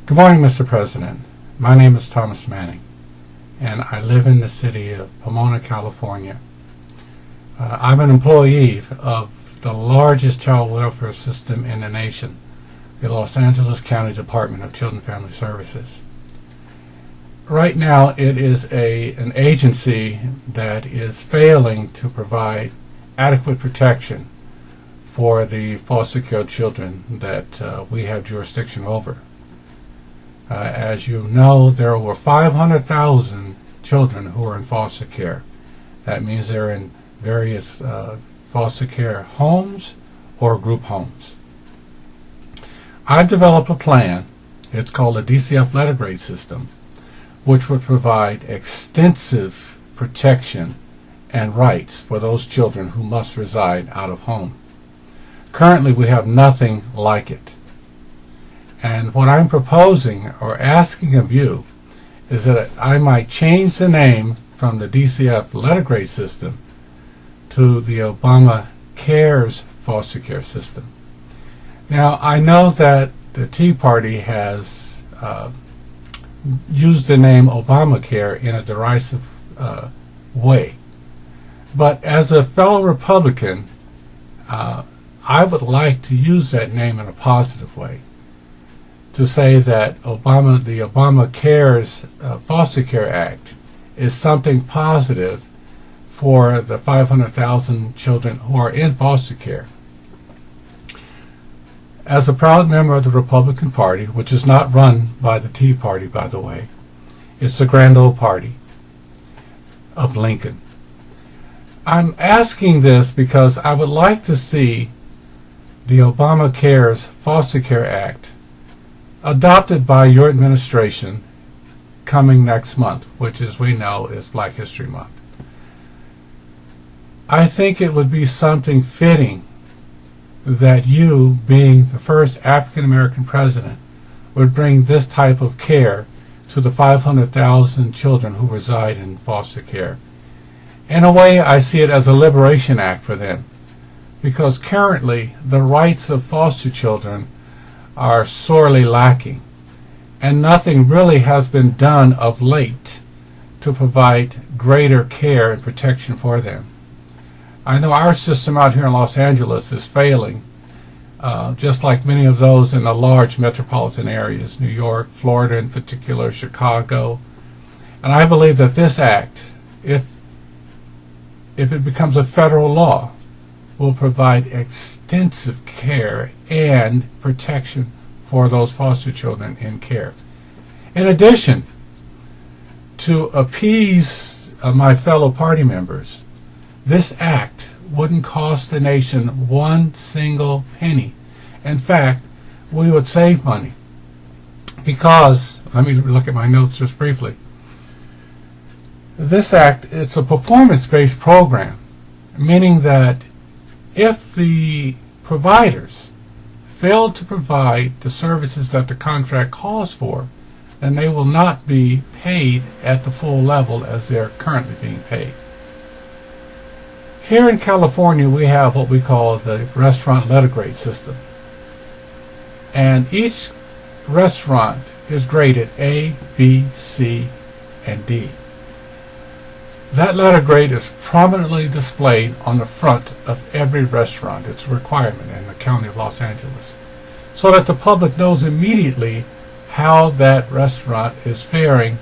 Good morning, Mr. President. My name is Thomas Manning, and I live in the city of Pomona, California. I'm an employee of the largest child welfare system in the nation, the Los Angeles County Department of Children and Family Services. Right now, it is an agency that is failing to provide adequate protection for the foster care children that we have jurisdiction over. As you know, there are over 500,000 children who are in foster care. That means they're in various foster care homes or group homes. I've developed a plan, it's called a DCF letter grade system, which would provide extensive protection and rights for those children who must reside out of home. Currently, we have nothing like it. And what I'm proposing or asking of you is that I might change the name from the DCF letter grade system to the Obama Cares foster care system. Now, I know that the Tea Party has used the name Obamacare in a derisive way. But as a fellow Republican, I would like to use that name in a positive way, to say that the Obama Cares Foster Care Act is something positive for the 500,000 children who are in foster care. As a proud member of the Republican Party, which is not run by the Tea Party, by the way, it's the grand old party of Lincoln. I'm asking this because I would like to see the Obama Cares Foster Care Act adopted by your administration coming next month, which, as we know, is Black History Month. I think it would be something fitting that you, being the first African American president, would bring this type of care to the 500,000 children who reside in foster care. In a way, I see it as a liberation act for them, because currently the rights of foster children are sorely lacking, and nothing really has been done of late to provide greater care and protection for them. I know our system out here in Los Angeles is failing, just like many of those in the large metropolitan areas, New York, Florida in particular, Chicago. And I believe that this act, if it becomes a federal law, will provide extensive care and protection for those foster children in care. In addition, to appease my fellow party members, this act wouldn't cost the nation one single penny. In fact, we would save money because, let me look at my notes just briefly. This act, it's a performance-based program, meaning that if the providers fail to provide the services that the contract calls for, then they will not be paid at the full level as they're currently being paid. Here in California, we have what we call the restaurant letter grade system. And each restaurant is graded A, B, C, and D. That letter grade is prominently displayed on the front of every restaurant. It's a requirement in the County of Los Angeles, so that the public knows immediately how that restaurant is faring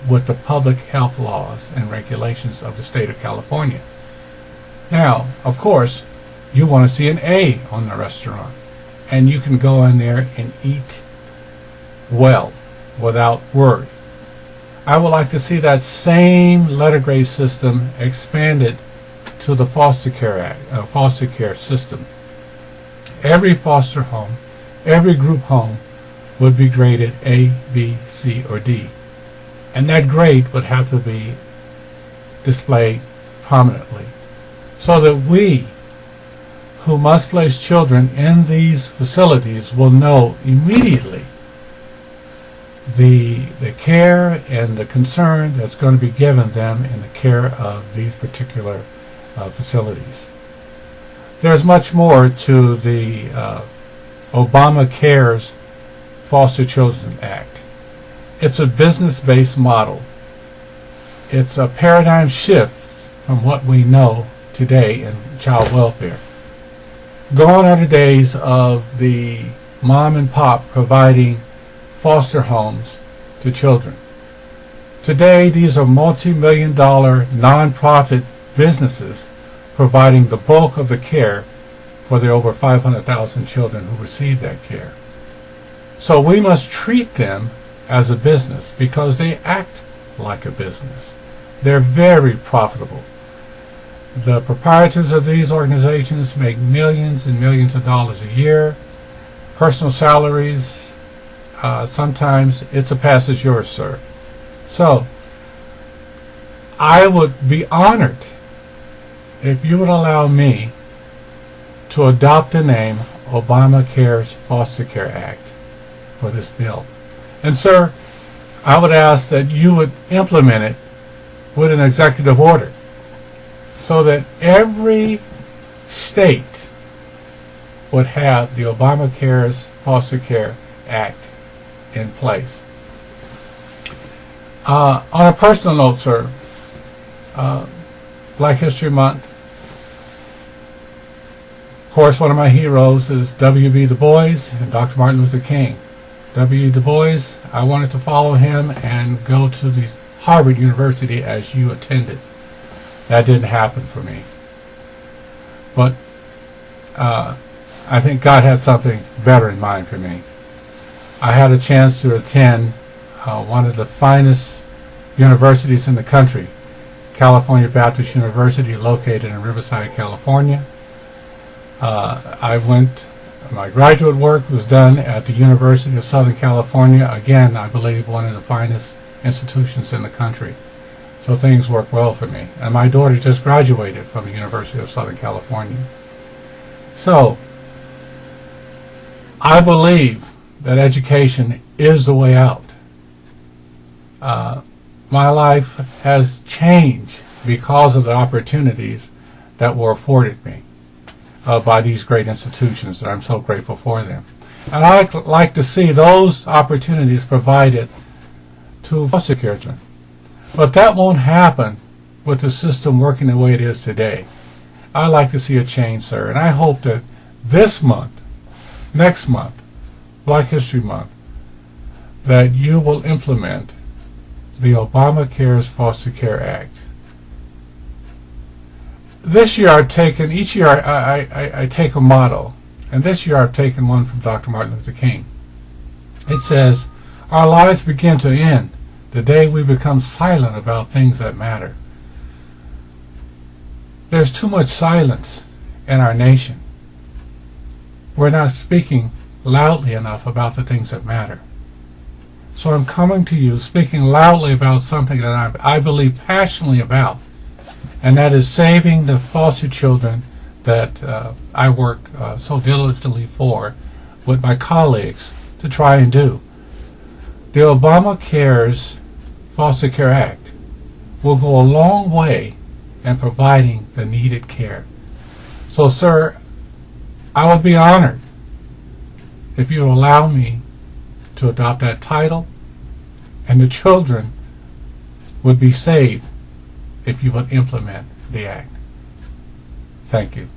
with the public health laws and regulations of the state of California. Now, of course, you want to see an A on the restaurant, and you can go in there and eat well without worry. I would like to see that same letter grade system expanded to the foster care system. Every foster home, every group home would be graded A, B, C, or D. And that grade would have to be displayed prominently, so that we who must place children in these facilities will know immediately the care and the concern that's going to be given them in the care of these particular facilities. There's much more to the Obama Cares Foster Children Act. It's a business-based model. It's a paradigm shift from what we know today in child welfare. Gone are the days of the mom and pop providing foster homes to children. Today, these are multi-million-dollar nonprofit businesses providing the bulk of the care for the over 500,000 children who receive that care. So we must treat them as a business because they act like a business. They're very profitable. The proprietors of these organizations make millions and millions of dollars a year. Personal salaries, sometimes it's a pass as yours, sir. So, I would be honored if you would allow me to adopt the name Obamacare's Foster Care Act for this bill. And sir, I would ask that you would implement it with an executive order so that every state would have the Obamacare's Foster Care Act in place. On a personal note, sir, Black History Month, of course, one of my heroes is W.B. Du Bois and Dr. Martin Luther King. W. Du Bois, I wanted to follow him and go to the Harvard University as you attended. That didn't happen for me. But I think God had something better in mind for me. I had a chance to attend one of the finest universities in the country, California Baptist University, located in Riverside, California. My graduate work was done at the University of Southern California. Again, I believe one of the finest institutions in the country. So things work well for me. And my daughter just graduated from the University of Southern California. So, I believe that education is the way out. My life has changed because of the opportunities that were afforded me by these great institutions, and I'm so grateful for them. And I'd like to see those opportunities provided to foster children. But that won't happen with the system working the way it is today. I'd like to see a change, sir, and I hope that this month, next month, Black History Month, that you will implement the Obamacare's Foster Care Act. This year each year I take a motto, and this year I've taken one from Dr. Martin Luther King. It says, "Our lives begin to end the day we become silent about things that matter." There's too much silence in our nation. We're not speaking loudly enough about the things that matter. So I'm coming to you speaking loudly about something that I believe passionately about, and that is saving the foster children that I work so diligently for with my colleagues to try and do. The Obamacare's Foster Care Act will go a long way in providing the needed care. So, sir, I would be honored if you would allow me to adopt that title, and the children would be saved if you would implement the act. Thank you.